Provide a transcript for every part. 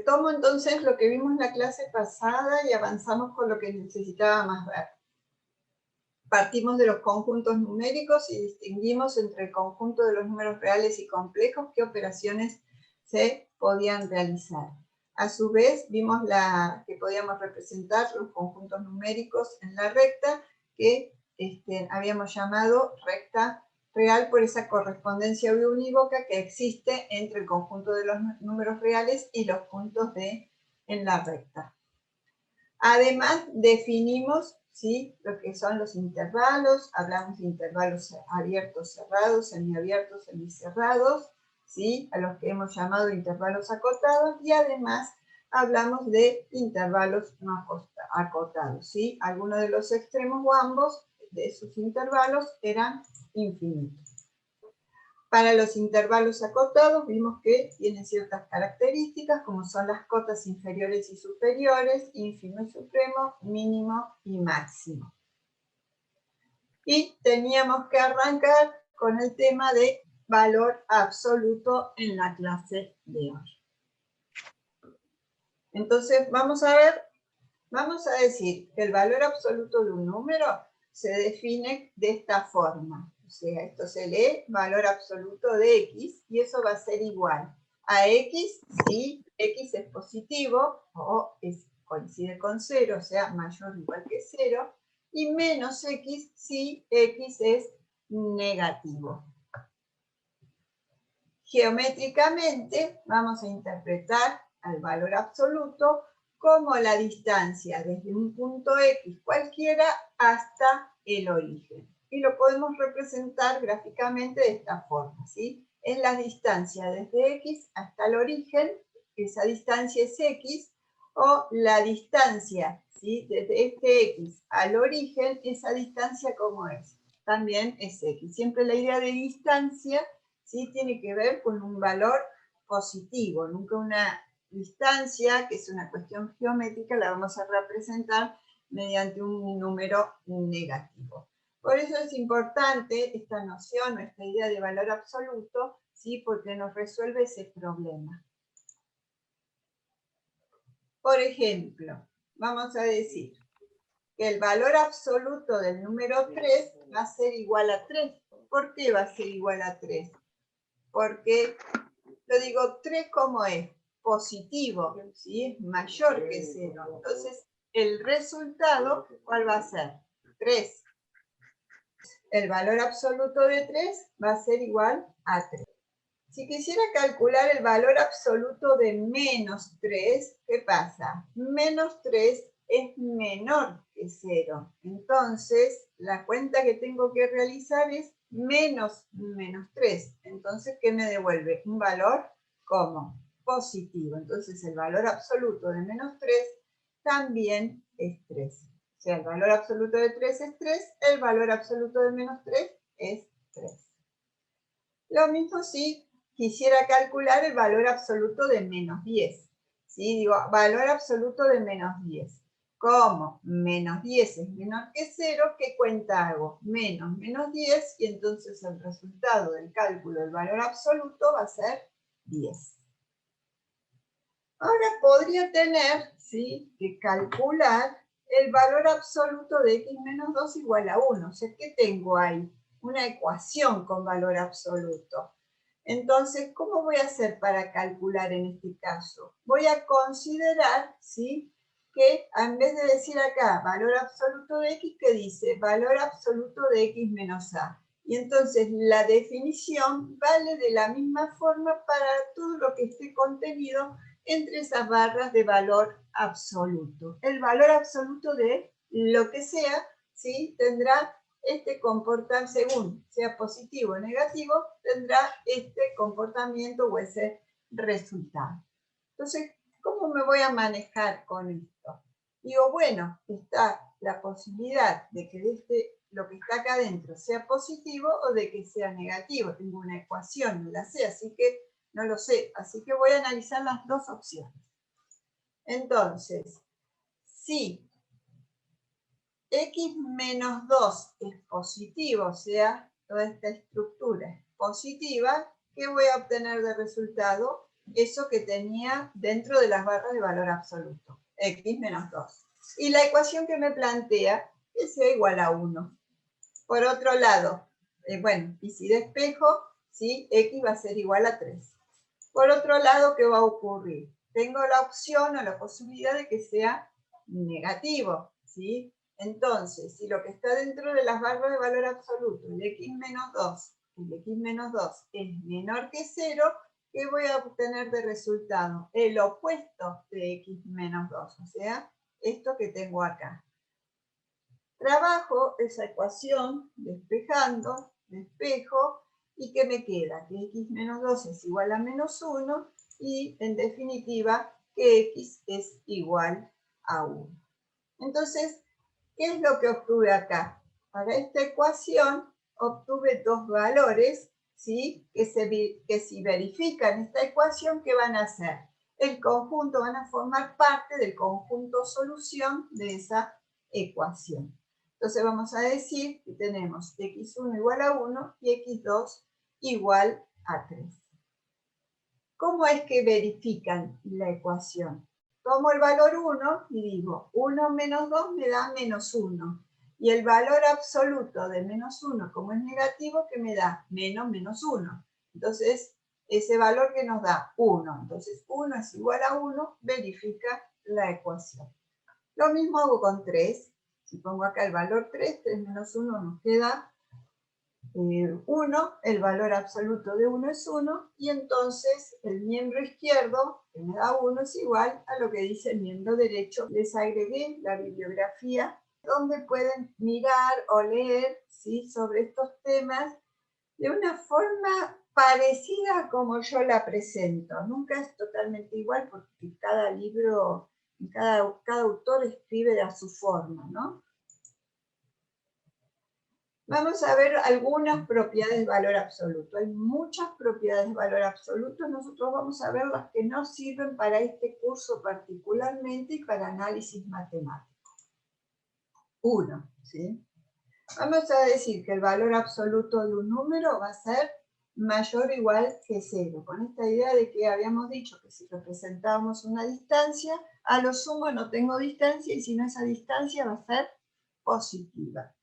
Retomo entonces lo que vimos en la clase pasada y avanzamos con lo que necesitaba más ver. Partimos de los conjuntos numéricos y distinguimos entre el conjunto de los números reales y complejos qué operaciones se podían realizar. A su vez, vimos que podíamos representar los conjuntos numéricos en la recta que habíamos llamado recta real por esa correspondencia biunívoca que existe entre el conjunto de los números reales y los puntos en la recta. Además, definimos lo que son los intervalos, hablamos de intervalos abiertos, cerrados, semiabiertos, semicerrados, a los que hemos llamado intervalos acotados, y además hablamos de intervalos no acotados, Algunos de los extremos o ambos de esos intervalos eran infinitos. Para los intervalos acotados vimos que tienen ciertas características, como son las cotas inferiores y superiores, ínfimo y supremo, mínimo y máximo. Y teníamos que arrancar con el tema de valor absoluto en la clase de hoy. Entonces, vamos a decir que el valor absoluto de un número se define de esta forma. O sea, esto se lee valor absoluto de x, y eso va a ser igual a x si x es positivo o coincide con 0, o sea, mayor o igual que 0, y menos x si x es negativo. Geométricamente vamos a interpretar al valor absoluto como la distancia desde un punto x cualquiera hasta el origen. Y lo podemos representar gráficamente de esta forma, Es la distancia desde x hasta el origen, esa distancia es x, o la distancia, desde este x al origen, esa distancia ¿cómo es? También es x. Siempre la idea de distancia, tiene que ver con un valor positivo, nunca una distancia, que es una cuestión geométrica, la vamos a representar mediante un número negativo. Por eso es importante esta noción, esta idea de valor absoluto, porque nos resuelve ese problema. Por ejemplo, vamos a decir que el valor absoluto del número 3 va a ser igual a 3. ¿Por qué va a ser igual a 3? Porque, yo digo, 3 como es positivo, es mayor que 0. Entonces, el resultado, ¿cuál va a ser? 3. El valor absoluto de 3 va a ser igual a 3. Si quisiera calcular el valor absoluto de menos 3, ¿qué pasa? Menos 3 es menor que 0. Entonces, la cuenta que tengo que realizar es menos 3. Entonces, ¿qué me devuelve? Un valor como positivo. Entonces, el valor absoluto de menos 3 también es 3. O sea, el valor absoluto de 3 es 3, el valor absoluto de menos 3 es 3. Lo mismo si quisiera calcular el valor absoluto de menos 10. Digo, valor absoluto de menos 10. Como menos 10 es menor que 0, ¿qué cuenta hago? Menos 10, y entonces el resultado del cálculo del valor absoluto va a ser 10. Ahora podría tener que calcular el valor absoluto de x menos 2 igual a 1. O sea, ¿qué tengo ahí? Una ecuación con valor absoluto. Entonces, ¿cómo voy a hacer para calcular en este caso? Voy a considerar, que en vez de decir acá valor absoluto de x, ¿qué dice? Valor absoluto de x menos a. Y entonces la definición vale de la misma forma para todo lo que esté contenido entre esas barras de valor absoluto. El valor absoluto de lo que sea, tendrá comportar según sea positivo o negativo, tendrá este comportamiento o ese resultado. Entonces, ¿cómo me voy a manejar con esto? Digo, bueno, está la posibilidad de que lo que está acá adentro sea positivo o de que sea negativo. Tengo una ecuación, no la sé, así que no lo sé. Así que voy a analizar las dos opciones. Entonces, si x menos 2 es positivo, o sea, toda esta estructura es positiva, ¿qué voy a obtener de resultado? eso que tenía dentro de las barras de valor absoluto, x menos 2. Y la ecuación que me plantea es sea igual a 1. Por otro lado, bueno, y si despejo, ¿sí? X va a ser igual a 3. Por otro lado, ¿qué va a ocurrir? Tengo la opción o la posibilidad de que sea negativo, ¿sí? Entonces, si lo que está dentro de las barras de valor absoluto, el x menos 2, el x menos 2 es menor que 0, ¿qué voy a obtener de resultado? El opuesto de x menos 2, o sea, esto que tengo acá. Trabajo esa ecuación despejando, despejo, y ¿qué me queda? Que x menos 2 es igual a menos 1 y, en definitiva, que x es igual a 1. Entonces, ¿qué es lo que obtuve acá? Para esta ecuación obtuve dos valores, ¿sí? que si verifican esta ecuación, ¿qué van a hacer? El conjunto, van a formar parte del conjunto solución de esa ecuación. Entonces vamos a decir que tenemos x1 igual a 1 y x2 igual a 3. ¿Cómo es que verifican la ecuación? Tomo el valor 1 y digo, 1 menos 2 me da menos 1. Y el valor absoluto de menos 1, como es negativo, ¿qué me da? Menos 1. Entonces, ese valor que nos da 1. Entonces, 1 es igual a 1, verifica la ecuación. Lo mismo hago con 3. Si pongo acá el valor 3, 3 menos 1 nos queda 1, el valor absoluto de 1 es 1, y entonces el miembro izquierdo, que me da 1, es igual a lo que dice el miembro derecho. Les agregué la bibliografía donde pueden mirar o leer, ¿sí?, sobre estos temas de una forma parecida a como yo la presento. Nunca es totalmente igual porque cada libro, cada autor escribe a su forma, ¿no? Vamos a ver algunas propiedades de valor absoluto. Hay muchas propiedades de valor absoluto. Nosotros vamos a ver las que no sirven para este curso particularmente y para análisis matemático. 1, ¿sí? Vamos a decir que el valor absoluto de un número va a ser mayor o igual que 0. Con esta idea de que habíamos dicho que si representábamos una distancia, a lo sumo no tengo distancia, y si no, esa distancia va a ser positiva.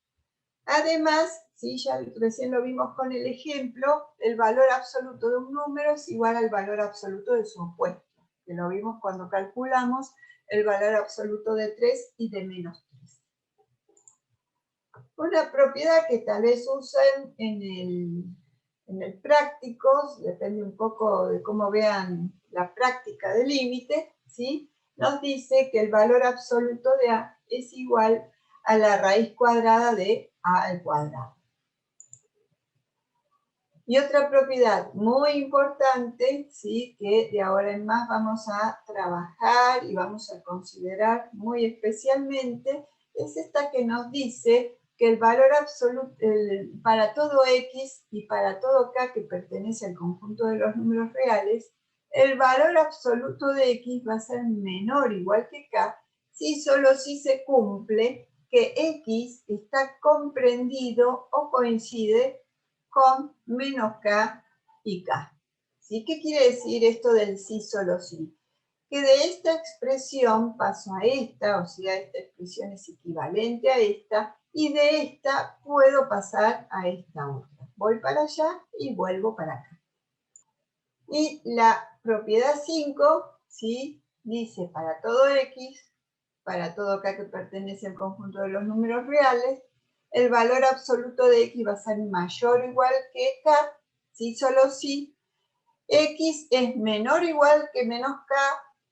Además, ¿sí?, ya recién lo vimos con el ejemplo, el valor absoluto de un número es igual al valor absoluto de su opuesto, que lo vimos cuando calculamos el valor absoluto de 3 y de menos 3. Una propiedad que tal vez usen en el práctico, depende un poco de cómo vean la práctica de límite, ¿sí?, nos dice que el valor absoluto de A es igual a la raíz cuadrada de A al cuadrado. Y otra propiedad muy importante, ¿sí?, que de ahora en más vamos a trabajar y vamos a considerar muy especialmente, es esta que nos dice que el valor absoluto, para todo x y para todo k que pertenece al conjunto de los números reales, el valor absoluto de x va a ser menor o igual que k, si solo si se cumple que x está comprendido o coincide con menos k y k. ¿Sí? ¿Qué quiere decir esto del sí, solo sí? Que de esta expresión paso a esta, o sea, esta expresión es equivalente a esta, y de esta puedo pasar a esta otra. Voy para allá y vuelvo para acá. Y la propiedad 5, ¿sí?, dice para todo x, para todo k que pertenece al conjunto de los números reales, el valor absoluto de x va a ser mayor o igual que k, si solo si x es menor o igual que menos k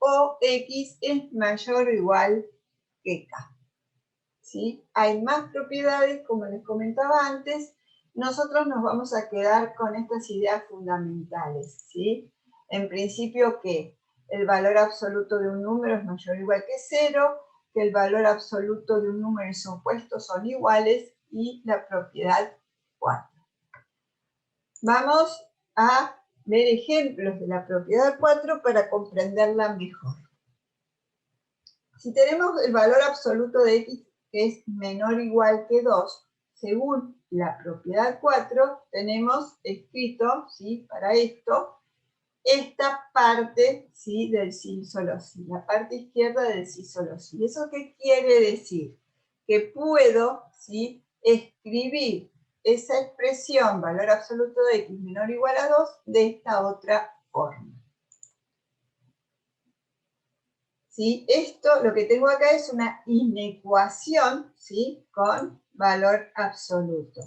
o x es mayor o igual que k. ¿Sí? Hay más propiedades, como les comentaba antes. Nosotros nos vamos a quedar con estas ideas fundamentales, ¿sí? En principio que el valor absoluto de un número es mayor o igual que 0, que el valor absoluto de un número y su opuesto son iguales, y la propiedad 4. Vamos a ver ejemplos de la propiedad 4 para comprenderla mejor. Si tenemos el valor absoluto de x que es menor o igual que 2, según la propiedad 4, tenemos escrito, ¿sí?, para esto, esta parte, ¿sí?, del sí solo sí, la parte izquierda del sí solo sí. ¿Eso qué quiere decir? Que puedo, ¿sí?, escribir esa expresión, valor absoluto de x menor o igual a 2, de esta otra forma. ¿Sí? Esto, lo que tengo acá es una inecuación, ¿sí?, con valor absoluto.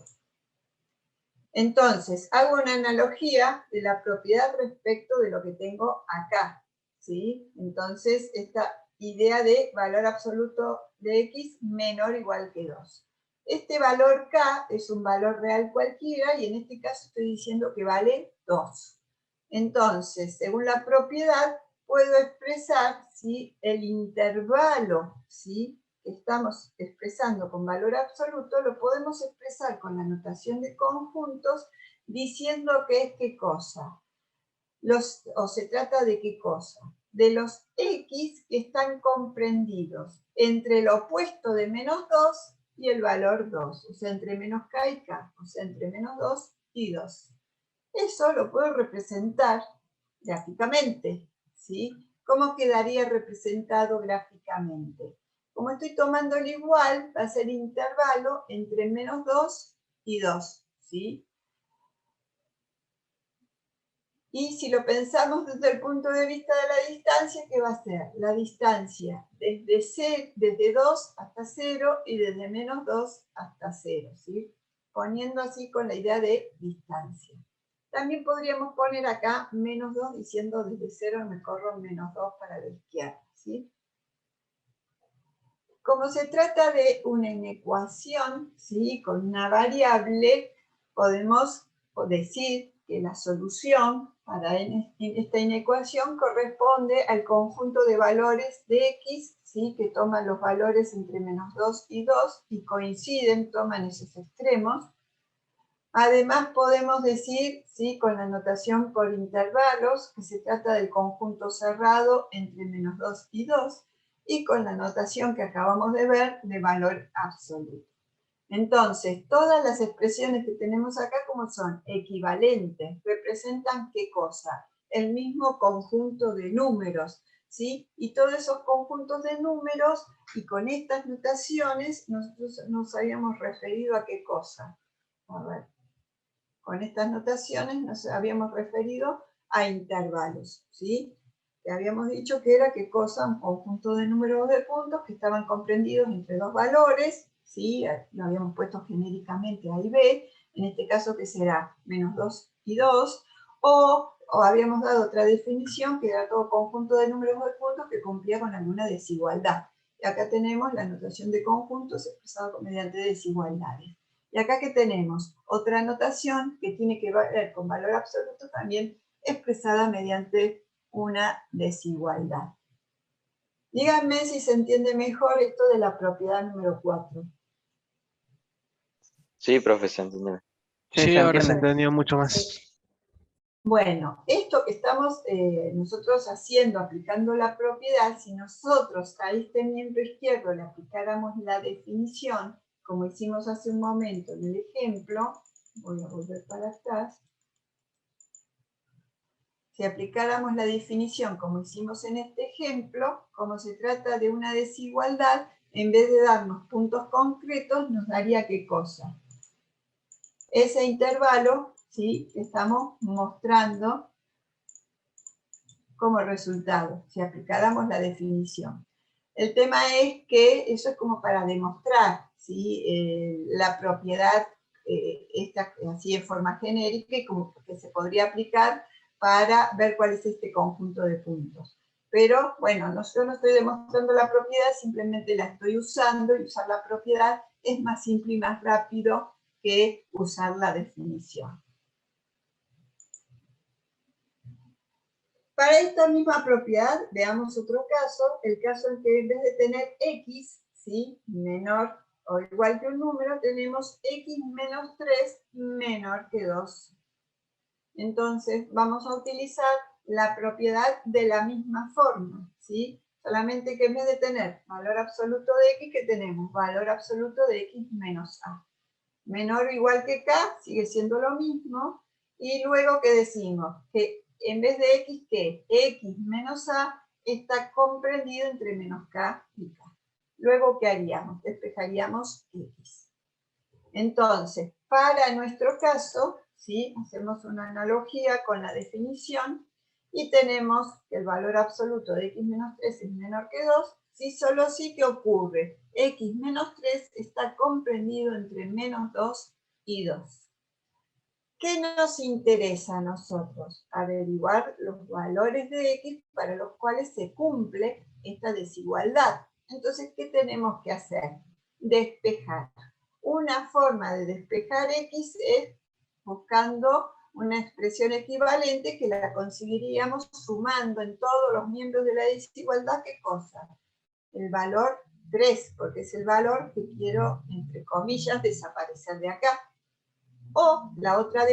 Entonces, hago una analogía de la propiedad respecto de lo que tengo acá, ¿sí? Entonces, esta idea de valor absoluto de x menor o igual que 2. Este valor k es un valor real cualquiera y en este caso estoy diciendo que vale 2. Entonces, según la propiedad, puedo expresar, ¿sí?, el intervalo, ¿sí?, que estamos expresando con valor absoluto, lo podemos expresar con la notación de conjuntos diciendo que es qué cosa. O se trata de qué cosa. De los x que están comprendidos entre el opuesto de menos 2 y el valor 2. O sea, entre menos k y k. O sea, entre menos 2 y 2. Eso lo puedo representar gráficamente, ¿sí? ¿Cómo quedaría representado gráficamente? Como estoy tomando el igual, va a ser intervalo entre menos 2 y 2, ¿sí? Y si lo pensamos desde el punto de vista de la distancia, ¿qué va a ser? La distancia desde 2 hasta 0 y desde menos 2 hasta 0, ¿sí? Poniendo así con la idea de distancia. También podríamos poner acá menos 2 diciendo desde 0 me corro menos 2 para la izquierda, ¿sí? Como se trata de una inecuación, ¿sí?, con una variable, podemos decir que la solución para esta inecuación corresponde al conjunto de valores de x, ¿sí?, que toman los valores entre menos 2 y 2 y coinciden, toman esos extremos. Además podemos decir, ¿sí?, con la notación por intervalos, que se trata del conjunto cerrado entre menos 2 y 2, y con la notación que acabamos de ver de valor absoluto. Entonces, todas las expresiones que tenemos acá, ¿cómo son? Equivalentes. ¿Representan qué cosa? El mismo conjunto de números, ¿sí? Y todos esos conjuntos de números, y con estas notaciones, nosotros nos habíamos referido a qué cosa. A ver. Con estas notaciones nos habíamos referido a intervalos, ¿sí? Que habíamos dicho que era qué cosa, un conjunto de números de puntos que estaban comprendidos entre dos valores, ¿sí? Lo habíamos puesto genéricamente A y B, en este caso que será menos 2 y 2, o habíamos dado otra definición que era todo conjunto de números de puntos que cumplía con alguna desigualdad. Y acá tenemos la notación de conjuntos expresada mediante desigualdades. Y acá que tenemos otra notación que tiene que ver con valor absoluto también expresada mediante una desigualdad. Díganme si se entiende mejor esto de la propiedad número 4. Sí, profe, se entiende. Sí, ahora se entendió mucho más. Bueno, esto que estamos nosotros haciendo, aplicando la propiedad, si nosotros a este miembro izquierdo le aplicáramos la definición, como hicimos hace un momento en el ejemplo, voy a volver para atrás, si aplicáramos la definición como hicimos en este ejemplo, como se trata de una desigualdad, en vez de darnos puntos concretos, nos daría ¿qué cosa? Ese intervalo, ¿sí?, que estamos mostrando como resultado, si aplicáramos la definición. El tema es que eso es como para demostrar, ¿sí?, la propiedad esta, así en forma genérica y como que se podría aplicar para ver cuál es este conjunto de puntos. Pero bueno, yo no estoy demostrando la propiedad, simplemente la estoy usando, y usar la propiedad es más simple y más rápido que usar la definición. Para esta misma propiedad, veamos otro caso, el caso en que en vez de tener x, ¿sí?, menor o igual que un número, tenemos x menos 3 menor que 2. Entonces, vamos a utilizar la propiedad de la misma forma, ¿sí? Solamente que en vez de tener valor absoluto de x, ¿qué tenemos? Valor absoluto de x menos a. Menor o igual que k, sigue siendo lo mismo. Y luego, ¿qué decimos? Que en vez de x, ¿qué? X menos a está comprendido entre menos k y k. Luego, ¿qué haríamos? Despejaríamos x. Entonces, para nuestro caso, ¿sí? Hacemos una analogía con la definición y tenemos que el valor absoluto de x menos 3 es menor que 2, si solo sí que ocurre. X menos 3 está comprendido entre menos 2 y 2. ¿Qué nos interesa a nosotros? Averiguar los valores de x para los cuales se cumple esta desigualdad. Entonces, ¿qué tenemos que hacer? Despejar. Una forma de despejar x es buscando una expresión equivalente que la conseguiríamos sumando en todos los miembros de la desigualdad, ¿qué cosa? El valor 3, porque es el valor que quiero, entre comillas, desaparecer de acá. O la otra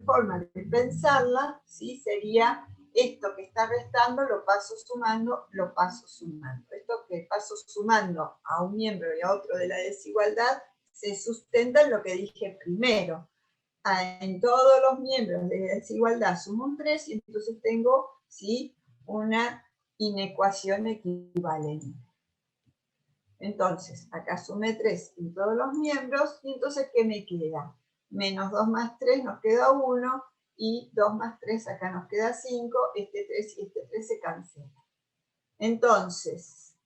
forma de pensarla, ¿sí? Sería esto que está restando lo paso sumando, lo paso sumando. Esto que paso sumando a un miembro y a otro de la desigualdad se sustenta en lo que dije primero. En todos los miembros de la desigualdad sumo un 3 y entonces tengo, ¿sí? Una inecuación equivalente. Entonces, acá sumé 3 en todos los miembros y entonces, ¿qué me queda? Menos 2 más 3 nos queda 1 y 2 más 3 acá nos queda 5, este 3 y este 3 se cancelan. Entonces,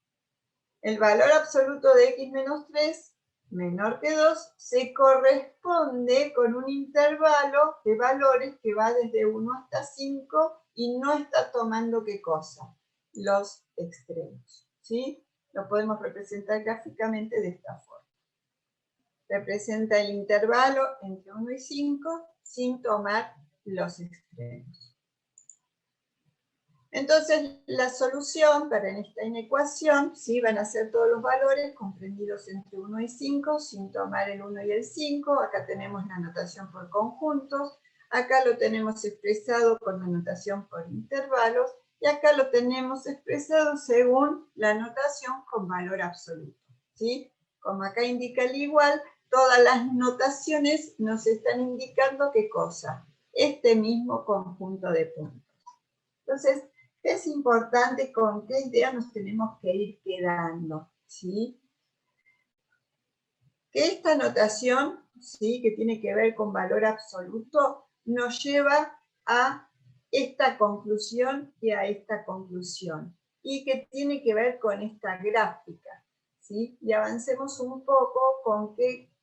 el valor absoluto de x menos 3 menor que 2 se corresponde con un intervalo de valores que va desde 1 hasta 5 y no está tomando ¿qué cosa? Los extremos, ¿sí? Lo podemos representar gráficamente de esta forma. Representa el intervalo entre 1 y 5 sin tomar los extremos. Entonces, la solución para esta inecuación, ¿sí? Van a ser todos los valores comprendidos entre 1 y 5, sin tomar el 1 y el 5. Acá tenemos la notación por conjuntos. Acá lo tenemos expresado con la notación por intervalos. Y acá lo tenemos expresado según la notación con valor absoluto, ¿sí? Como acá indica el igual, todas las notaciones nos están indicando ¿qué cosa? Este mismo conjunto de puntos. Entonces, es importante con qué idea nos tenemos que ir quedando, ¿sí? Que esta notación, ¿sí? Que tiene que ver con valor absoluto, nos lleva a esta conclusión y a esta conclusión, y que tiene que ver con esta gráfica, ¿sí? Y avancemos un poco con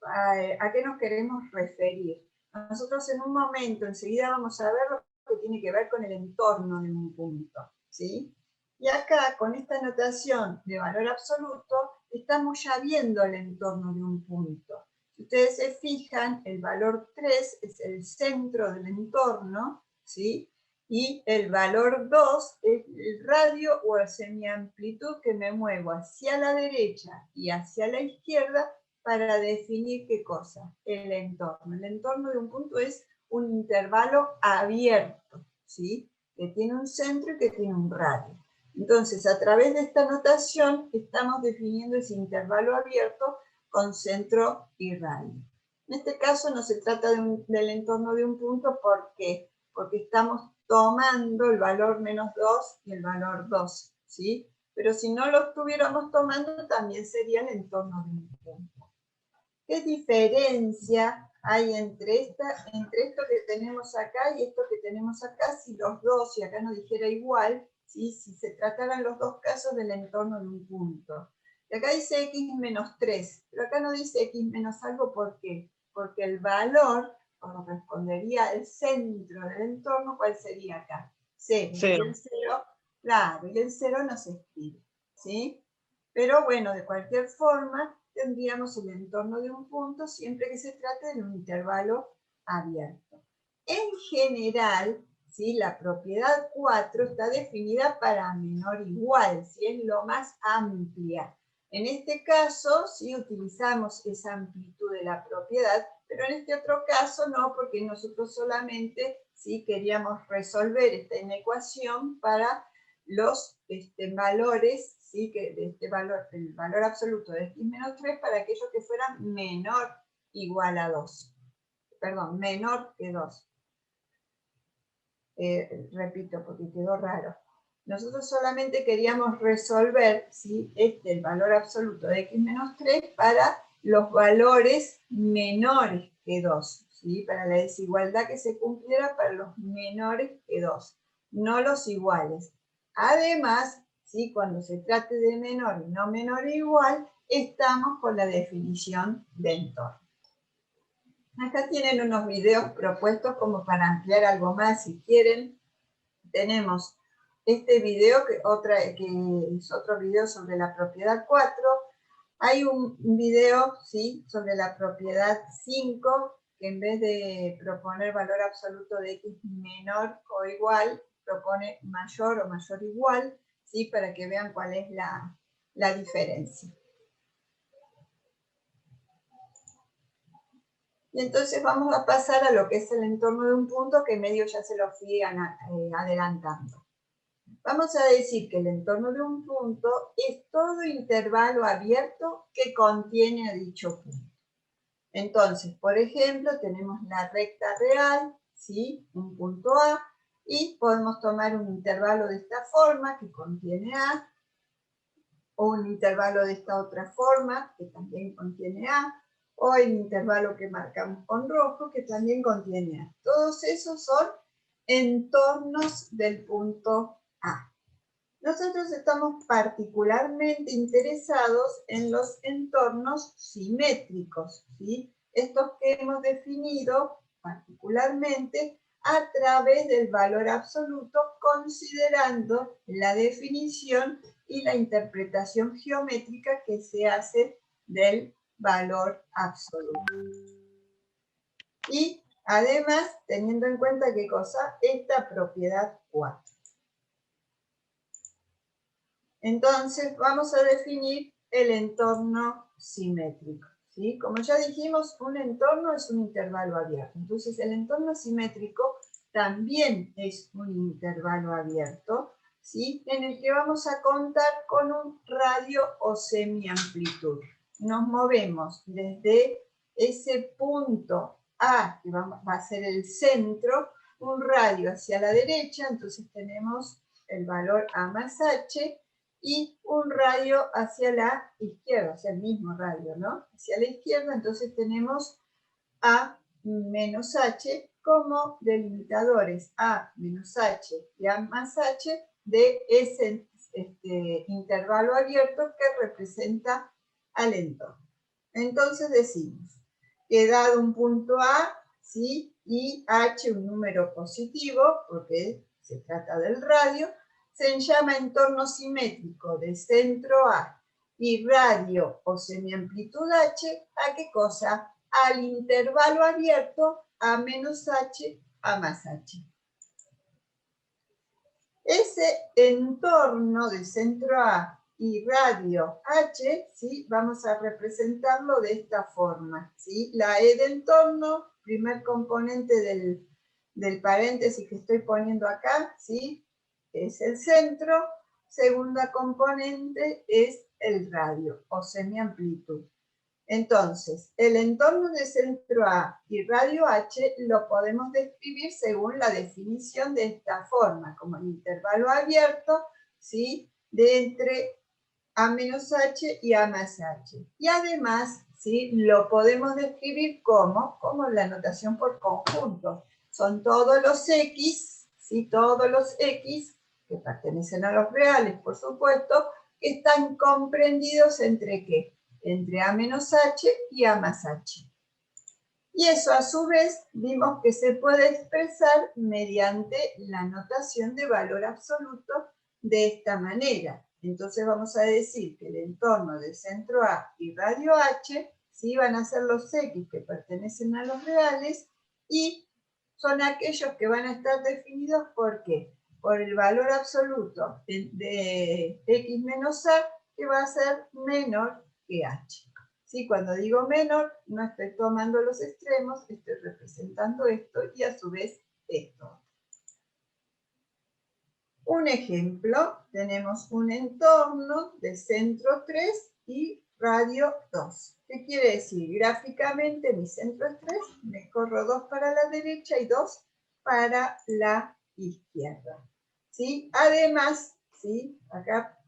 a qué nos queremos referir. Nosotros en un momento, enseguida vamos a ver lo que tiene que ver con el entorno de un punto, ¿sí? Y acá, con esta notación de valor absoluto, estamos ya viendo el entorno de un punto. Si ustedes se fijan, el valor 3 es el centro del entorno, ¿sí? Y el valor 2 es el radio o la semiamplitud que me muevo hacia la derecha y hacia la izquierda para definir ¿qué cosa? El entorno. El entorno de un punto es un intervalo abierto, ¿sí? Que tiene un centro y que tiene un radio. Entonces, a través de esta notación, estamos definiendo ese intervalo abierto con centro y radio. En este caso no se trata del entorno de un punto, ¿por qué? Porque estamos tomando el valor menos 2 y el valor 2, ¿sí? Pero si no lo estuviéramos tomando, también sería el entorno de un punto. ¿Qué diferencia hay entre esto que tenemos acá y esto que tenemos acá si los dos, si acá no dijera igual, ¿sí? Si se trataran los dos casos del entorno de un punto? Y acá dice x menos 3, pero acá no dice x menos algo, ¿por qué? Porque el valor correspondería al centro del entorno, ¿cuál sería acá? 0. Y el 0, claro, y el 0 no se escribe, ¿sí? Pero bueno, de cualquier forma, tendríamos el entorno de un punto siempre que se trate de un intervalo abierto. En general, ¿sí? La propiedad 4 está definida para menor o igual, ¿sí? Es lo más amplia. En este caso, sí utilizamos esa amplitud de la propiedad, pero en este otro caso no, porque nosotros solamente ¿sí? Queríamos resolver esta inecuación para los valores, ¿sí? Que de este valor, el valor absoluto de x menos 3 para aquellos que fueran menor o igual a 2. Perdón, menor que 2. repito porque quedó raro. Nosotros solamente queríamos resolver, ¿sí?, el valor absoluto de x menos 3 para los valores menores que 2, ¿sí?, para la desigualdad que se cumpliera para los menores que 2, no los iguales. Además, ¿sí?, cuando se trate de menor y no menor e igual, estamos con la definición de entorno. Acá tienen unos videos propuestos como para ampliar algo más si quieren. Tenemos este video, que es otro video sobre la propiedad 4. Hay un video, ¿sí?, sobre la propiedad 5, que en vez de proponer valor absoluto de x menor o igual, propone mayor o mayor igual, ¿sí?, para que vean cuál es la diferencia. Y entonces vamos a pasar a lo que es el entorno de un punto, que medio ya se lo fui adelantando. Vamos a decir que el entorno de un punto es todo intervalo abierto que contiene a dicho punto. Entonces, por ejemplo, tenemos la recta real, ¿sí?, un punto A, y podemos tomar un intervalo de esta forma que contiene A, o un intervalo de esta otra forma que también contiene A, o el intervalo que marcamos con rojo que también contiene A. Todos esos son entornos del punto A. Nosotros estamos particularmente interesados en los entornos simétricos, ¿sí?, estos que hemos definido particularmente a través del valor absoluto, considerando la definición y la interpretación geométrica que se hace del valor absoluto. Y además, teniendo en cuenta ¿qué cosa? Esta propiedad 4. Entonces, vamos a definir el entorno simétrico, ¿sí? Como ya dijimos, un entorno es un intervalo abierto. Entonces, el entorno simétrico también es un intervalo abierto, ¿sí?, en el que vamos a contar con un radio o semiamplitud. Nos movemos desde ese punto A, que va a ser el centro, un radio hacia la derecha, entonces tenemos el valor A más H, y un radio hacia la izquierda, o sea, el mismo radio, ¿no?, hacia la izquierda, entonces tenemos A menos H como delimitadores A menos H y A más H de ese intervalo abierto que representa al entorno. Entonces decimos que dado un punto A, ¿sí?, y H un número positivo, porque se trata del radio, se llama entorno simétrico de centro A y radio o semiamplitud H, ¿a qué cosa? Al intervalo abierto A menos H, A más H. Ese entorno de centro A y radio H, ¿sí?, vamos a representarlo de esta forma, ¿sí? La E de entorno, primer componente del paréntesis que estoy poniendo acá, ¿sí?, es el centro. Segunda componente es el radio o semiamplitud. Entonces, el entorno de centro A y radio H lo podemos describir según la definición de esta forma, como el intervalo abierto, ¿sí?, de entre A menos H y A más H. Y además, ¿sí?, lo podemos describir como la notación por conjuntos. Son todos los X, ¿sí?, todos los X que pertenecen a los reales, por supuesto, que están comprendidos entre ¿qué? Entre A menos H y A más H. Y eso a su vez vimos que se puede expresar mediante la notación de valor absoluto de esta manera. Entonces vamos a decir que el entorno de centro A y radio H, ¿sí?, van a ser los X que pertenecen a los reales y son aquellos que van a estar definidos ¿por qué? Por el valor absoluto de X menos A, que va a ser menor que H. ¿Sí? Cuando digo menor, no estoy tomando los extremos, estoy representando esto y a su vez esto. Un ejemplo, tenemos un entorno de centro 3 y radio 2. ¿Qué quiere decir? Gráficamente mi centro es 3, me corro 2 para la derecha y 2 para la izquierda. ¿Sí? Además, ¿sí? Acá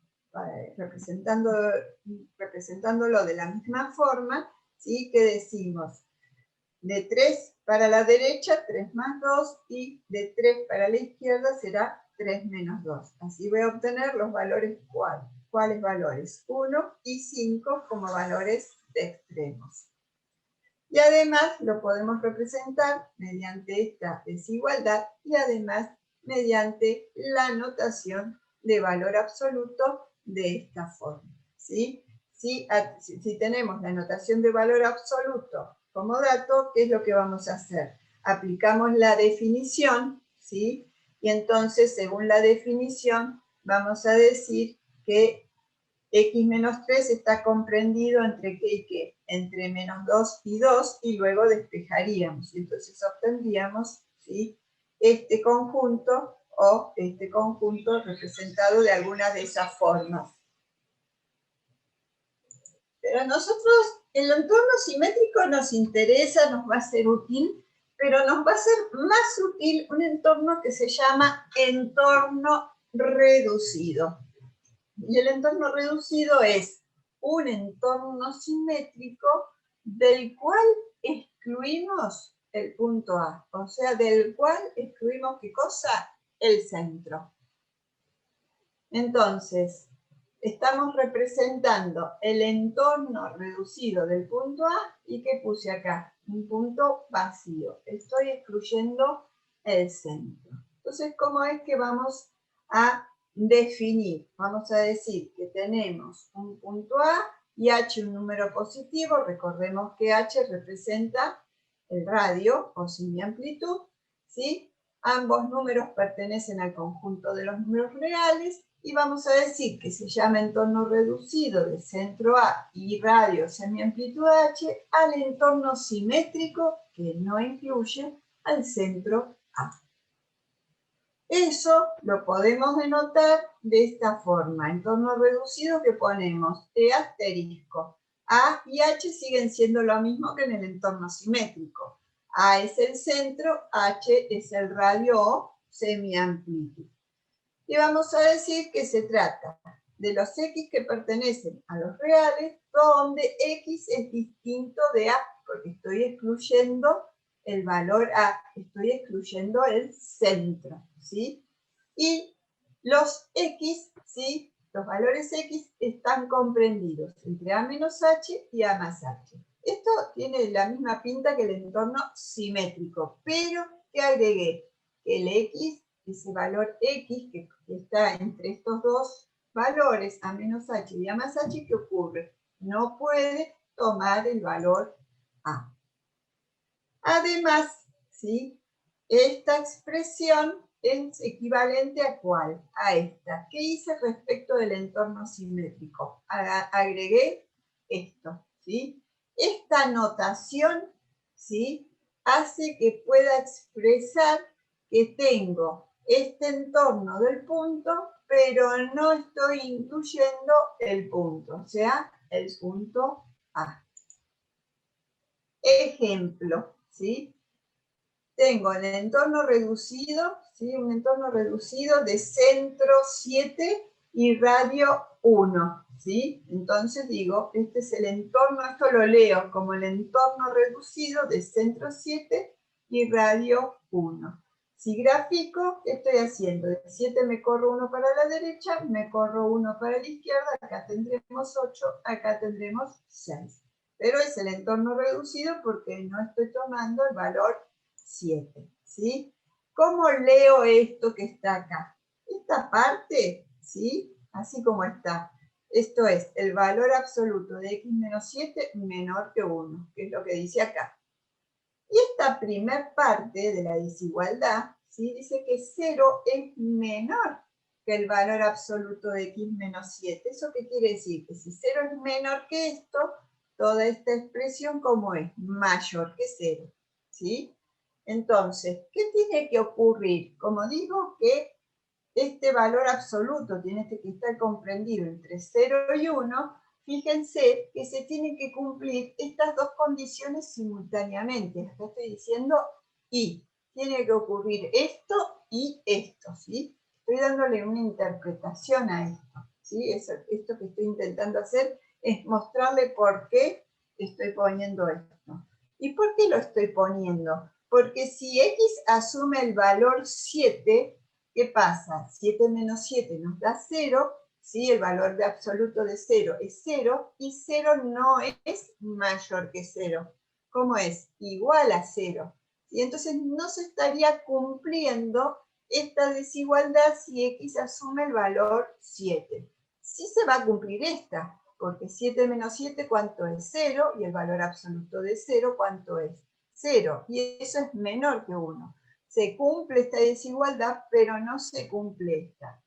representándolo de la misma forma, ¿sí? Que decimos de 3 para la derecha, 3 más 2, y de 3 para la izquierda será 3 menos 2. Así voy a obtener los valores ¿cuáles valores? 1 y 5 como valores de extremos. Y además lo podemos representar mediante esta desigualdad y además mediante la notación de valor absoluto de esta forma. ¿Sí? Si tenemos la notación de valor absoluto como dato, ¿qué es lo que vamos a hacer? Aplicamos la definición, ¿sí? Y entonces, según la definición, vamos a decir que x menos 3 está comprendido entre qué y qué, entre menos 2 y 2, y luego despejaríamos. Entonces obtendríamos, ¿sí? Este conjunto o este conjunto representado de alguna de esas formas. Pero a nosotros el entorno simétrico nos interesa, nos va a ser útil, pero nos va a ser más útil un entorno que se llama entorno reducido. Y el entorno reducido es un entorno simétrico del cual excluimos el punto A, o sea, del cual excluimos ¿qué cosa? El centro. Entonces, estamos representando el entorno reducido del punto A, y ¿qué puse acá? Un punto vacío. Estoy excluyendo el centro. Entonces, ¿cómo es que vamos a definir? Vamos a decir que tenemos un punto A y H un número positivo. Recordemos que H representa el radio o semiamplitud, ¿sí? Ambos números pertenecen al conjunto de los números reales, y vamos a decir que se llama entorno reducido de centro A y radio semiamplitud H al entorno simétrico que no incluye al centro A. Eso lo podemos denotar de esta forma. Entorno reducido que ponemos T asterisco. A y H siguen siendo lo mismo que en el entorno simétrico. A es el centro, H es el radio o semiamplitud. Y vamos a decir que se trata de los X que pertenecen a los reales, donde X es distinto de A, porque estoy excluyendo el valor A, estoy excluyendo el centro, ¿sí? Y los X, ¿sí? Los valores X están comprendidos entre A menos H y A más H. Esto tiene la misma pinta que el entorno simétrico, pero que agregué que el X, ese valor X que está entre estos dos valores, A menos H y A más H, ¿qué ocurre? No puede tomar el valor A. Además, ¿sí? Esta expresión es equivalente a ¿cuál? A esta. ¿Qué hice respecto del entorno simétrico? Agregué esto, ¿sí? Esta notación, ¿sí? Hace que pueda expresar que tengo este entorno del punto, pero no estoy incluyendo el punto, o sea, el punto A. Ejemplo, ¿sí? Tengo el entorno reducido, ¿sí? Un entorno reducido de centro 7 y radio 1, ¿sí? Entonces digo, este es el entorno, esto lo leo como el entorno reducido de centro 7 y radio 1. Si grafico, ¿qué estoy haciendo? De 7 me corro 1 para la derecha, me corro 1 para la izquierda, acá tendremos 8, acá tendremos 6. Pero es el entorno reducido porque no estoy tomando el valor 7, ¿sí? ¿Cómo leo esto que está acá? Esta parte, ¿sí? Así como está. Esto es el valor absoluto de x menos 7 menor que 1, que es lo que dice acá. Y esta primer parte de la desigualdad, ¿sí? Dice que 0 es menor que el valor absoluto de x menos 7. ¿Eso qué quiere decir? Que si 0 es menor que esto, toda esta expresión, ¿cómo es? Mayor que 0, ¿sí? Entonces, ¿qué tiene que ocurrir? Como digo que este valor absoluto tiene que estar comprendido entre 0 y 1, fíjense que se tienen que cumplir estas dos condiciones simultáneamente. Acá estoy diciendo y. tiene que ocurrir esto y esto, ¿sí? Estoy dándole una interpretación a esto, ¿sí? Esto que estoy intentando hacer es mostrarle por qué estoy poniendo esto. ¿Y por qué lo estoy poniendo? Porque si x asume el valor 7, ¿qué pasa? 7 menos 7 nos da 0, ¿sí? El valor de absoluto de 0 es 0, y 0 no es mayor que 0. ¿Cómo es? Igual a 0. Y entonces no se estaría cumpliendo esta desigualdad si x asume el valor 7. Sí se va a cumplir esta, porque 7 menos 7, ¿cuánto es? 0, y el valor absoluto de 0, ¿cuánto es? 0, y eso es menor que 1. Se cumple esta desigualdad, pero no se cumple esta.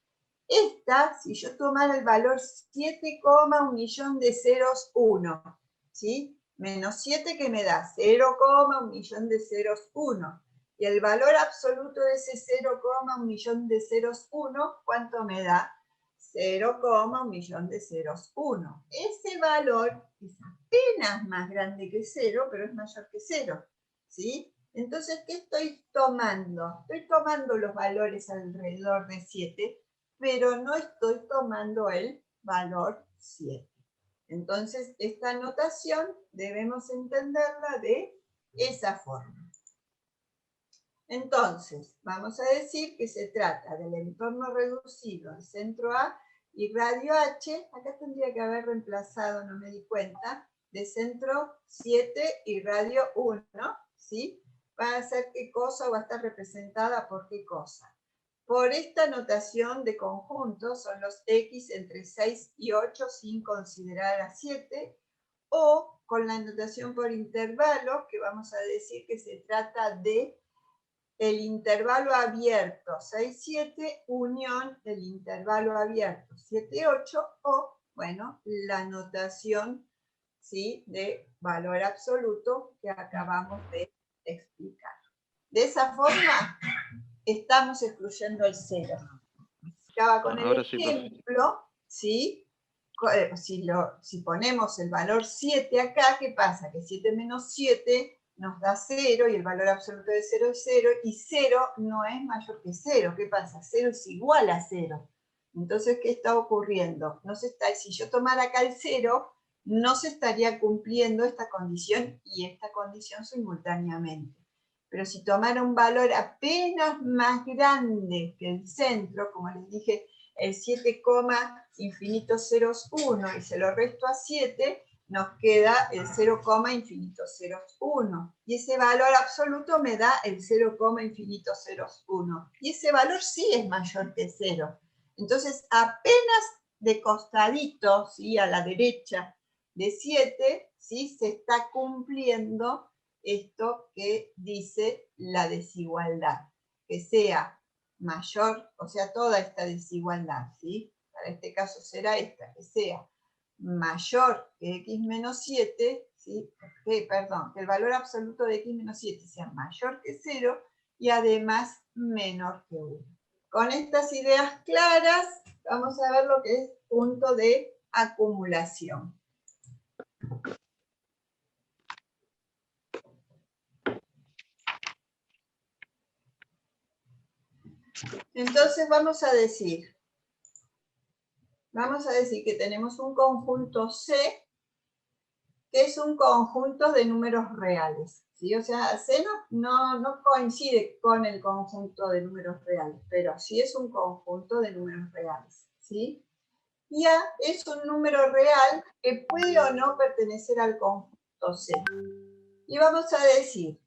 Esta, si yo tomara el valor 7, un millón de ceros 1, ¿sí? Menos 7 que me da 0, un millón de ceros 1. Y el valor absoluto de ese 0, un millón de ceros 1, ¿cuánto me da? 0, un millón de ceros 1. Ese valor es apenas más grande que 0, pero es mayor que 0, ¿sí? Entonces, ¿qué estoy tomando? Estoy tomando los valores alrededor de 7, pero no estoy tomando el valor 7. Entonces, esta notación debemos entenderla de esa forma. Entonces, vamos a decir que se trata del entorno reducido al centro A y radio H, acá tendría que haber reemplazado, no me di cuenta, de centro 7 y radio 1, ¿sí? Va a ser qué cosa o va a estar representada por qué cosa. Por esta notación de conjunto son los x entre 6 y 8 sin considerar a 7, o con la notación por intervalos, que vamos a decir que se trata de el intervalo abierto 6-7 unión el intervalo abierto 7-8, o, bueno, la notación, ¿sí?, de valor absoluto que acabamos de explicar. De esa forma, estamos excluyendo el 0. Acaba con el ejemplo, ¿sí? Si ponemos el valor 7 acá, ¿qué pasa? Que 7 menos 7 nos da 0, y el valor absoluto de 0 es 0, y 0 no es mayor que 0. ¿Qué pasa? 0 es igual a 0. Entonces, ¿qué está ocurriendo? Si yo tomara acá el 0, no se estaría cumpliendo esta condición y esta condición simultáneamente. Pero si tomara un valor apenas más grande que el centro, como les dije, el 7, infinito ceros 1, y se lo resto a 7, nos queda el 0, infinito ceros 1. Y ese valor absoluto me da el 0, infinito ceros 1. Y ese valor sí es mayor que 0. Entonces, apenas de costadito, ¿sí?, a la derecha de 7, ¿sí?, se está cumpliendo esto que dice la desigualdad, que sea mayor, o sea, toda esta desigualdad, ¿sí? Para este caso será esta, que sea mayor que x menos 7, ¿sí? Que el valor absoluto de x menos 7 sea mayor que 0 y además menor que 1. Con estas ideas claras, vamos a ver lo que es punto de acumulación. Entonces vamos a decir que tenemos un conjunto C, que es un conjunto de números reales, ¿sí? O sea, C no coincide con el conjunto de números reales, pero sí es un conjunto de números reales, ¿sí? Y A es un número real que puede o no pertenecer al conjunto C. Y vamos a decir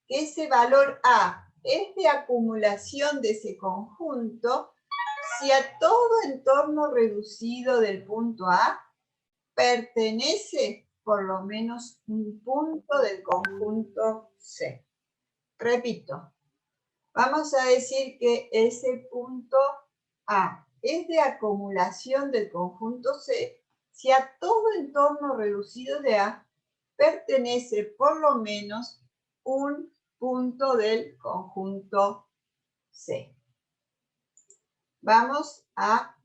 que ese valor A es de acumulación de ese conjunto si a todo entorno reducido del punto A pertenece por lo menos un punto del conjunto C. Repito, vamos a decir que ese punto A es de acumulación del conjunto C si a todo entorno reducido de A pertenece por lo menos un punto del conjunto C. Vamos a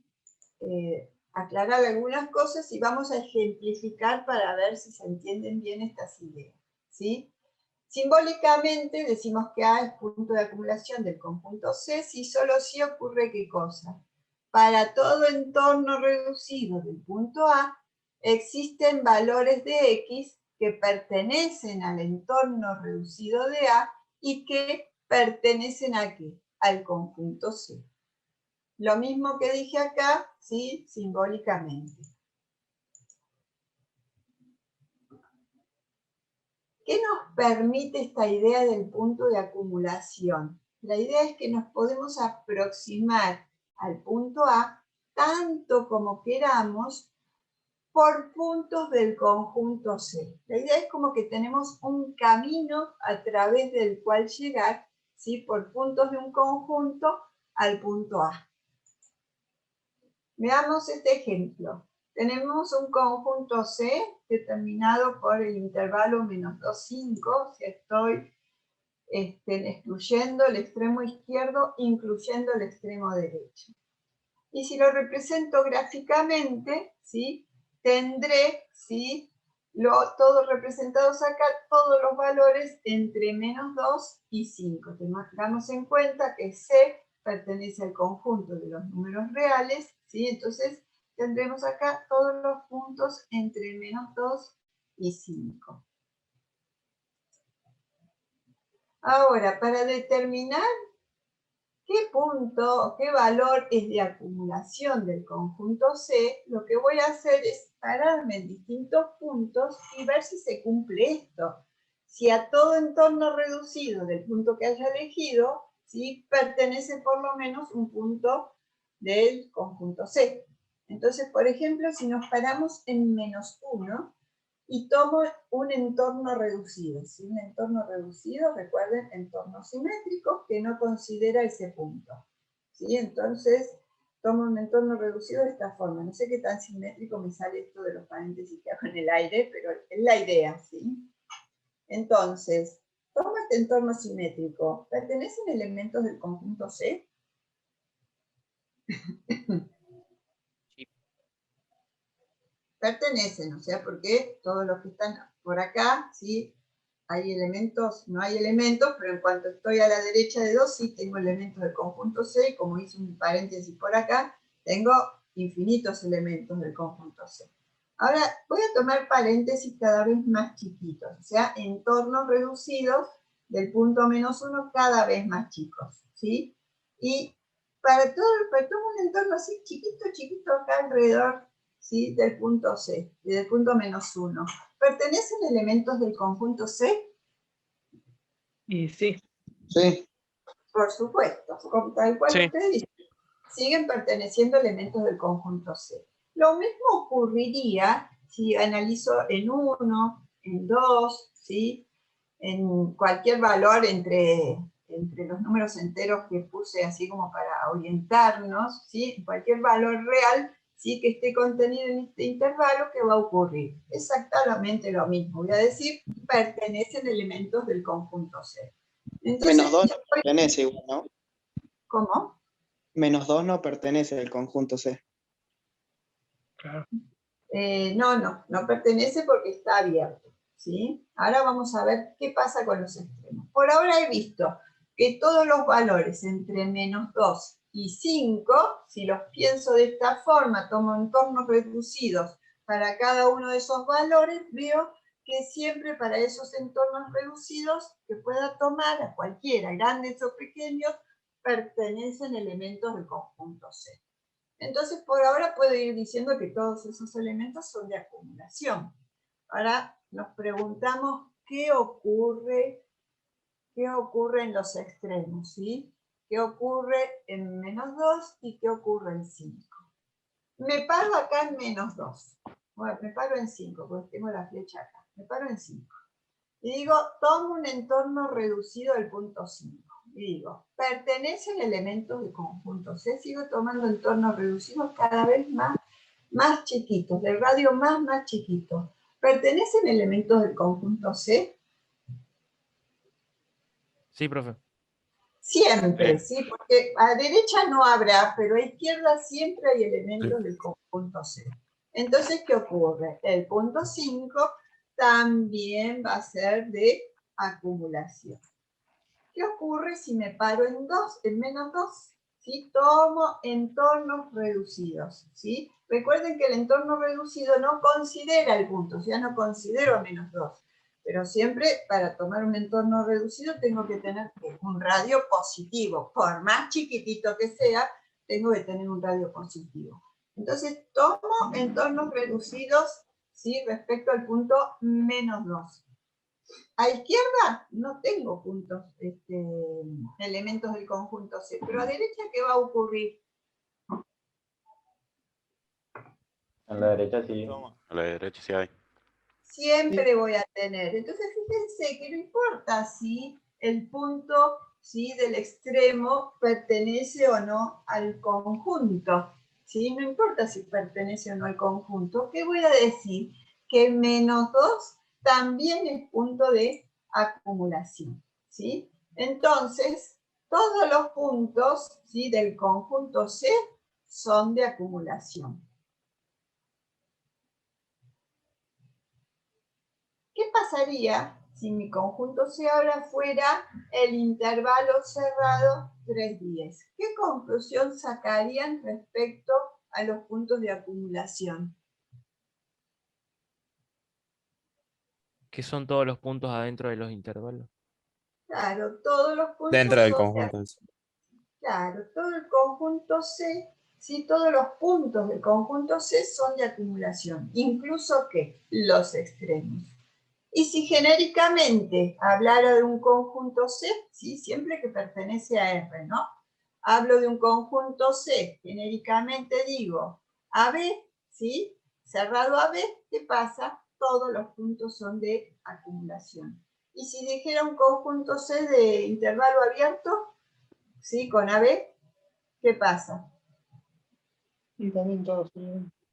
aclarar algunas cosas y vamos a ejemplificar para ver si se entienden bien estas ideas, ¿sí? Simbólicamente decimos que A es punto de acumulación del conjunto C si solo si ocurre ¿qué cosa? Para todo entorno reducido del punto A existen valores de X que pertenecen al entorno reducido de A y que pertenecen ¿a qué? Al conjunto C. Lo mismo que dije acá, ¿sí? Simbólicamente. ¿Qué nos permite esta idea del punto de acumulación? La idea es que nos podemos aproximar al punto A tanto como queramos por puntos del conjunto C. La idea es como que tenemos un camino a través del cual llegar, ¿sí? Por puntos de un conjunto al punto A. Veamos este ejemplo. Tenemos un conjunto C determinado por el intervalo menos 2, 5. Si estoy excluyendo el extremo izquierdo, incluyendo el extremo derecho. Y si lo represento gráficamente, ¿sí? Tendré, ¿sí? Todos representados acá, todos los valores entre menos 2 y 5. Tengamos en cuenta que C pertenece al conjunto de los números reales, ¿sí? Entonces tendremos acá todos los puntos entre menos 2 y 5. Ahora, para determinar qué punto o qué valor es de acumulación del conjunto C, lo que voy a hacer es pararme en distintos puntos y ver si se cumple esto. Si a todo entorno reducido del punto que haya elegido, ¿sí? Pertenece por lo menos un punto del conjunto C. Entonces, por ejemplo, si nos paramos en menos 1, y tomo un entorno reducido. ¿Sí? Un entorno reducido, recuerden, entorno simétrico que no considera ese punto. ¿Sí? Entonces, tomo un entorno reducido de esta forma. No sé qué tan simétrico me sale esto de los paréntesis que hago en el aire, pero es la idea. ¿Sí? Entonces, tomo este entorno simétrico. ¿Pertenecen elementos del conjunto C? Pertenecen, o sea, porque todos los que están por acá, ¿sí? Hay elementos, no hay elementos, pero en cuanto estoy a la derecha de 2, sí tengo elementos del conjunto C, y como hice un paréntesis por acá, tengo infinitos elementos del conjunto C. Ahora voy a tomar paréntesis cada vez más chiquitos, o sea, entornos reducidos del punto menos 1 cada vez más chicos, ¿sí? Y para todo un entorno así chiquito, chiquito acá alrededor, ¿sí? Del punto C, y del punto menos 1. ¿Pertenecen elementos del conjunto C? Y sí. Sí. Por supuesto, tal cual Sí. ustedes dicen, siguen perteneciendo elementos del conjunto C. Lo mismo ocurriría si analizo en 1, en 2, ¿sí? En cualquier valor entre los números enteros que puse así como para orientarnos, ¿sí? Cualquier valor real, ¿sí? Que esté contenido en este intervalo, ¿qué va a ocurrir? Exactamente lo mismo. Voy a decir, pertenecen elementos del conjunto C. Entonces, Menos 2 no pertenece igual, ¿no? ¿cómo? Menos 2 no pertenece al conjunto C. Claro. No pertenece porque está abierto, ¿sí? Ahora vamos a ver qué pasa con los extremos. Por ahora he visto que todos los valores entre menos 2 y 5, si los pienso de esta forma, tomo entornos reducidos para cada uno de esos valores, veo que siempre para esos entornos reducidos que pueda tomar a cualquiera, grandes o pequeños, pertenecen elementos del conjunto C. Entonces, por ahora puedo ir diciendo que todos esos elementos son de acumulación. Ahora nos preguntamos qué ocurre en los extremos, ¿sí? ¿Qué ocurre en menos 2 y qué ocurre en 5? Me paro acá en menos 2. Bueno, me paro en 5, porque tengo la flecha acá. Me paro en 5. Y digo, tomo un entorno reducido del punto 5. Y digo, pertenecen elementos de conjunto C, sigo tomando entornos reducidos cada vez más chiquitos, de radio más chiquito. ¿Pertenecen elementos del conjunto C? Sí, profe. Siempre, ¿sí? Porque a derecha no habrá, pero a izquierda siempre hay elementos del conjunto C. Entonces, ¿qué ocurre? El punto 5 también va a ser de acumulación. ¿Qué ocurre si me paro en 2, en menos 2? ¿Sí? Tomo entornos reducidos. ¿Sí? Recuerden que el entorno reducido no considera el punto, o sea, no considero menos 2. Pero siempre para tomar un entorno reducido tengo que tener un radio positivo. Por más chiquitito que sea, tengo que tener un radio positivo. Entonces tomo entornos reducidos, ¿sí? Respecto al punto menos 2. A izquierda no tengo puntos, elementos del conjunto C, pero a derecha, ¿qué va a ocurrir? A la derecha sí. A la derecha sí hay. Siempre voy a tener. Entonces, fíjense que no importa si el punto, ¿sí?, del extremo pertenece o no al conjunto. ¿Sí? No importa si pertenece o no al conjunto. ¿Qué voy a decir? Que menos 2 también es punto de acumulación. ¿Sí? Entonces, todos los puntos, ¿sí?, del conjunto C son de acumulación. ¿Qué pasaría si mi conjunto C ahora fuera el intervalo cerrado 3, 10? ¿Qué conclusión sacarían respecto a los puntos de acumulación? ¿Qué son todos los puntos adentro de los intervalos? Claro, todos los puntos Dentro del son conjunto. claro, todo el conjunto C, sí, todos los puntos del conjunto C son de acumulación, incluso ¿qué? Los extremos. Y si genéricamente hablara de un conjunto C, ¿sí?, siempre que pertenece a R, ¿no? Hablo de un conjunto C, genéricamente digo AB, ¿sí?, cerrado AB, ¿qué pasa? Todos los puntos son de acumulación. Y si dijera un conjunto C de intervalo abierto, ¿sí?, con AB, ¿qué pasa? Y también todos.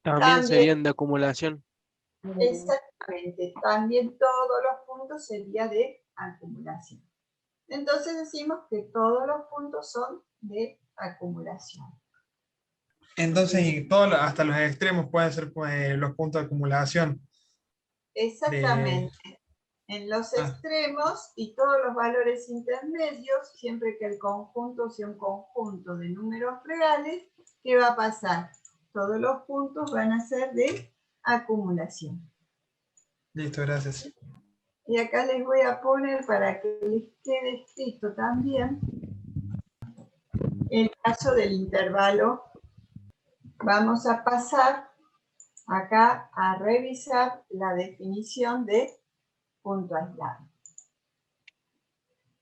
También serían de acumulación. Exactamente, también todos los puntos serían de acumulación. Entonces decimos que todos los puntos son de acumulación. Entonces, y hasta los extremos pueden ser los puntos de acumulación. Exactamente. En los extremos y todos los valores intermedios, siempre que el conjunto sea un conjunto de números reales, ¿qué va a pasar? Todos los puntos van a ser de acumulación. Listo, gracias. Y acá les voy a poner para que les quede escrito también el caso del intervalo. Vamos a pasar acá a revisar la definición de punto aislado.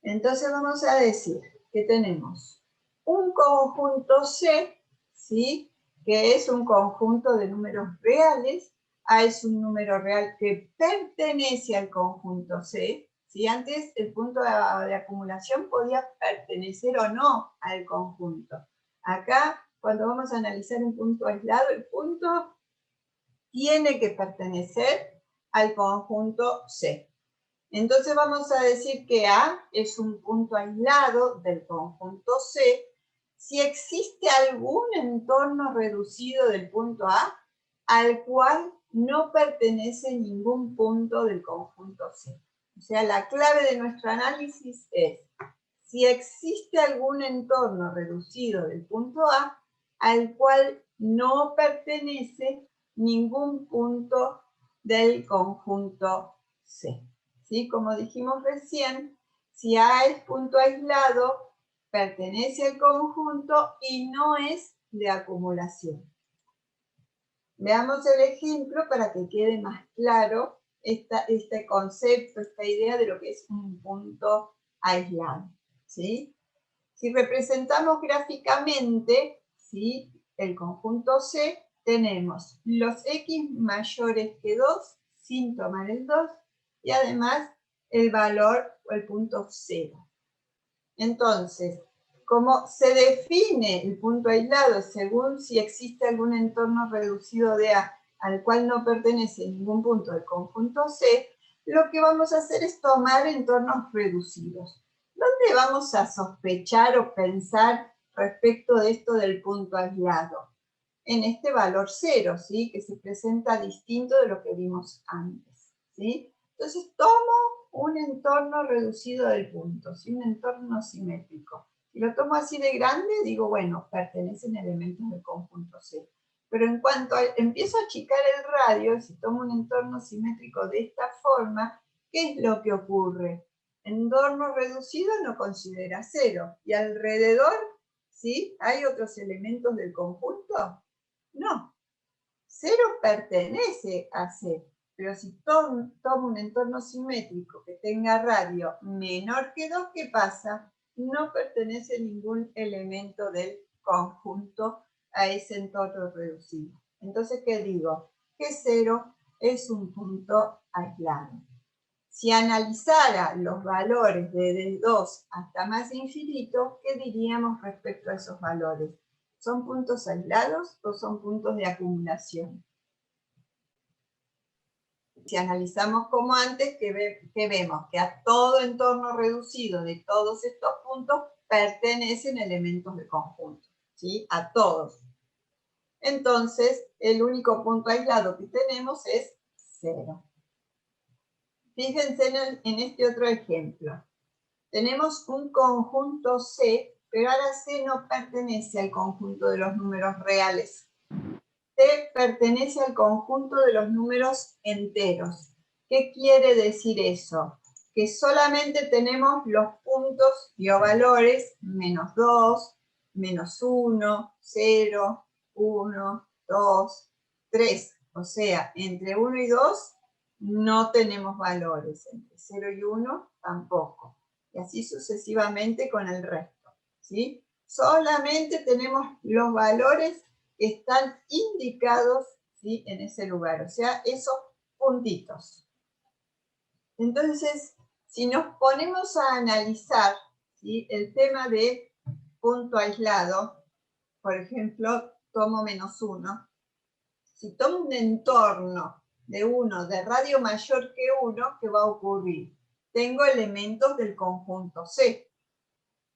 Entonces vamos a decir que tenemos un conjunto C, ¿sí?, que es un conjunto de números reales. A es un número real que pertenece al conjunto C. ¿Sí? Antes el punto de acumulación podía pertenecer o no al conjunto. Acá, cuando vamos a analizar un punto aislado, el punto tiene que pertenecer al conjunto C. Entonces vamos a decir que A es un punto aislado del conjunto C si existe algún entorno reducido del punto A al cual no pertenece ningún punto del conjunto C. O sea, la clave de nuestro análisis es si existe algún entorno reducido del punto A al cual no pertenece ningún punto del conjunto C. ¿Sí? Como dijimos recién, si A es punto aislado, pertenece al conjunto y no es de acumulación. Veamos el ejemplo para que quede más claro este concepto, esta idea de lo que es un punto aislado. ¿Sí? Si representamos gráficamente, ¿sí?, el conjunto C, tenemos los X mayores que 2, sin tomar el 2, y además el valor o el punto 0. Entonces, como se define el punto aislado según si existe algún entorno reducido de A al cual no pertenece ningún punto del conjunto C, lo que vamos a hacer es tomar entornos reducidos. ¿Dónde vamos a sospechar o pensar respecto de esto del punto aislado? En este valor 0, ¿sí?, que se presenta distinto de lo que vimos antes, ¿sí? Entonces tomo un entorno reducido del punto, ¿sí? Un entorno simétrico. Si lo tomo así de grande, digo, bueno, pertenecen elementos del conjunto C. Pero en cuanto empiezo a achicar el radio, si tomo un entorno simétrico de esta forma, ¿qué es lo que ocurre? Entorno reducido no considera 0. ¿Y alrededor, sí? ¿Hay otros elementos del conjunto? No. 0 pertenece a C. Pero si tomo un entorno simétrico que tenga radio menor que 2, ¿qué pasa? No pertenece ningún elemento del conjunto a ese entorno reducido. Entonces, ¿qué digo? Que 0 es un punto aislado. Si analizara los valores desde 2 hasta más infinito, ¿qué diríamos respecto a esos valores? ¿Son puntos aislados o son puntos de acumulación? Si analizamos como antes, que vemos que a todo entorno reducido de todos estos puntos pertenecen elementos de conjunto, ¿sí? A todos. Entonces, el único punto aislado que tenemos es 0. Fíjense en este otro ejemplo. Tenemos un conjunto C, pero ahora C no pertenece al conjunto de los números reales. C pertenece al conjunto de los números enteros. ¿Qué quiere decir eso? Que solamente tenemos los puntos o valores menos 2, menos 1, 0, 1, 2, 3. O sea, entre 1 y 2 no tenemos valores. Entre 0 y 1 tampoco. Y así sucesivamente con el resto, ¿sí? Solamente tenemos los valores que están indicados, ¿sí? En ese lugar, o sea, esos puntitos. Entonces, si nos ponemos a analizar, ¿sí? El tema de punto aislado, por ejemplo, tomo menos 1. Si tomo un entorno de 1 de radio mayor que 1, ¿qué va a ocurrir? Tengo elementos del conjunto C.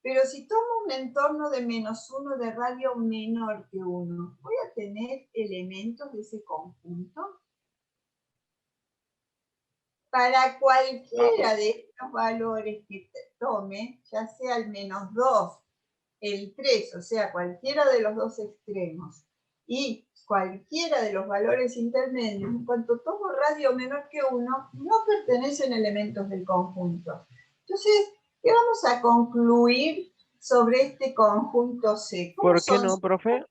Pero si tomo un entorno de menos 1 de radio menor que 1, ¿voy a tener elementos de ese conjunto? Para cualquiera de estos valores que tome, ya sea el menos 2, el 3, o sea, cualquiera de los dos extremos, y cualquiera de los valores intermedios, en cuanto tomo radio menor que 1, no pertenecen elementos del conjunto. Entonces, ¿qué vamos a concluir sobre este conjunto C? ¿Por qué no, profe?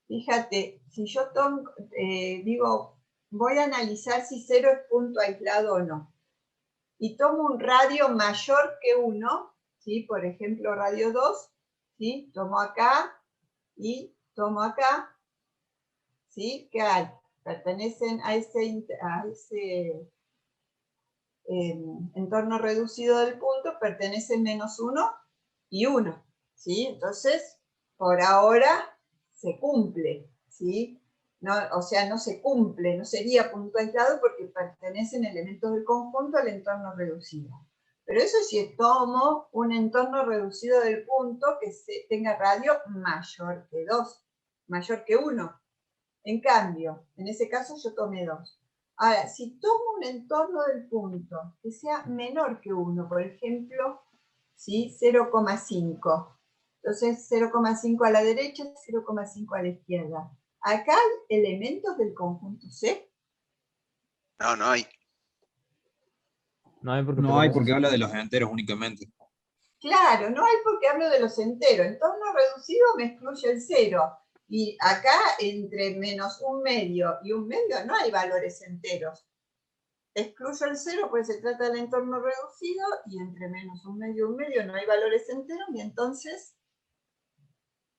Fíjate, si yo digo, voy a analizar si 0 es punto aislado o no, y tomo un radio mayor que 1, ¿sí? Por ejemplo, radio 2, ¿sí? Tomo acá y tomo acá, ¿sí? ¿Qué hay? Pertenecen a ese entorno reducido del punto, pertenecen menos 1 y 1, ¿sí? Entonces, por ahora se cumple, ¿sí? No, o sea, no se cumple, no sería punto aislado porque pertenecen elementos del conjunto al entorno reducido. Pero eso si tomo un entorno reducido del punto que tenga radio mayor que 2, mayor que 1. En cambio, en ese caso yo tomé 2. Ahora, si tomo un entorno del punto que sea menor que 1, por ejemplo, ¿sí? 0,5. Entonces 0,5 a la derecha, 0,5 a la izquierda. ¿Acá hay elementos del conjunto C? No, no hay. No hay porque, No hay porque habla de los enteros únicamente. Claro, no hay porque hablo de los enteros. Entorno reducido me excluye el 0. Y acá entre menos un medio y un medio no hay valores enteros. Excluyo el 0 porque se trata del entorno reducido y entre menos un medio y un medio no hay valores enteros y entonces,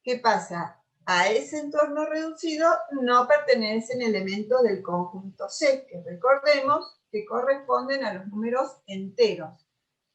¿qué pasa? A ese entorno reducido no pertenecen elementos del conjunto C, que recordemos que corresponden a los números enteros.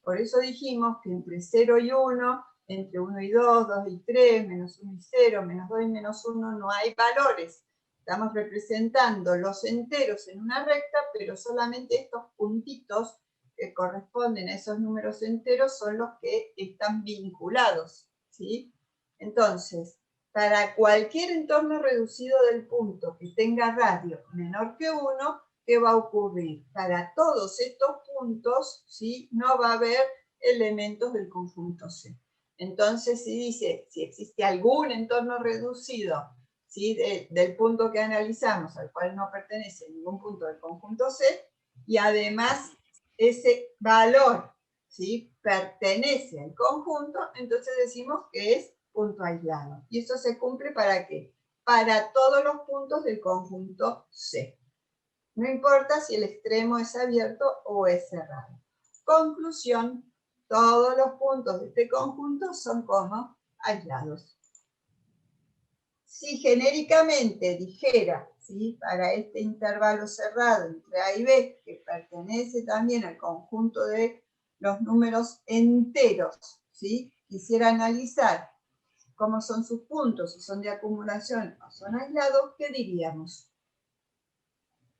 Por eso dijimos que entre 0 y 1, entre 1 y 2, 2 y 3, menos 1 y 0, menos 2 y menos 1, no hay valores. Estamos representando los enteros en una recta, pero solamente estos puntitos que corresponden a esos números enteros son los que están vinculados, ¿sí? Entonces, para cualquier entorno reducido del punto que tenga radio menor que 1, ¿qué va a ocurrir? Para todos estos puntos, ¿sí? No va a haber elementos del conjunto C. Entonces, si dice, si existe algún entorno reducido, ¿sí? Del punto que analizamos, al cual no pertenece ningún punto del conjunto C, y además ese valor, ¿sí? Pertenece al conjunto, entonces decimos que es punto aislado. ¿Y eso se cumple para qué? Para todos los puntos del conjunto C. No importa si el extremo es abierto o es cerrado. Conclusión, todos los puntos de este conjunto son como aislados. Si genéricamente dijera, ¿sí? Para este intervalo cerrado entre A y B, que pertenece también al conjunto de los números enteros, ¿sí? Quisiera analizar cómo son sus puntos, si son de acumulación o son aislados, ¿qué diríamos?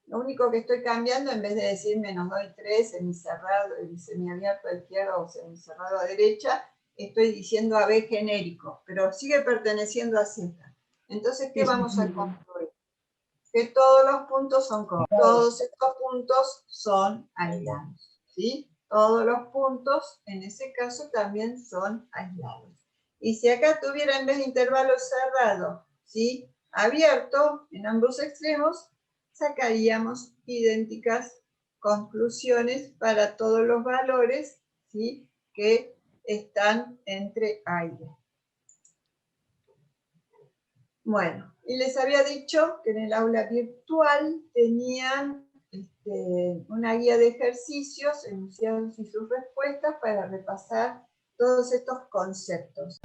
Lo único que estoy cambiando, en vez de decir menos 2 y 3, semicerrado, semiabierto a izquierda o semicerrado a derecha, estoy diciendo AB genérico, pero sigue perteneciendo a Z. Entonces, ¿qué vamos a concluir? Que todos los puntos son como, todos estos puntos son aislados, ¿sí? Todos los puntos, en ese caso, también son aislados. Y si acá tuviera en vez de intervalo cerrado, ¿sí? Abierto en ambos extremos, sacaríamos idénticas conclusiones para todos los valores, ¿sí? Que están entre A y B. Bueno, y les había dicho que en el aula virtual tenían una guía de ejercicios, enunciados y sus respuestas para repasar todos estos conceptos.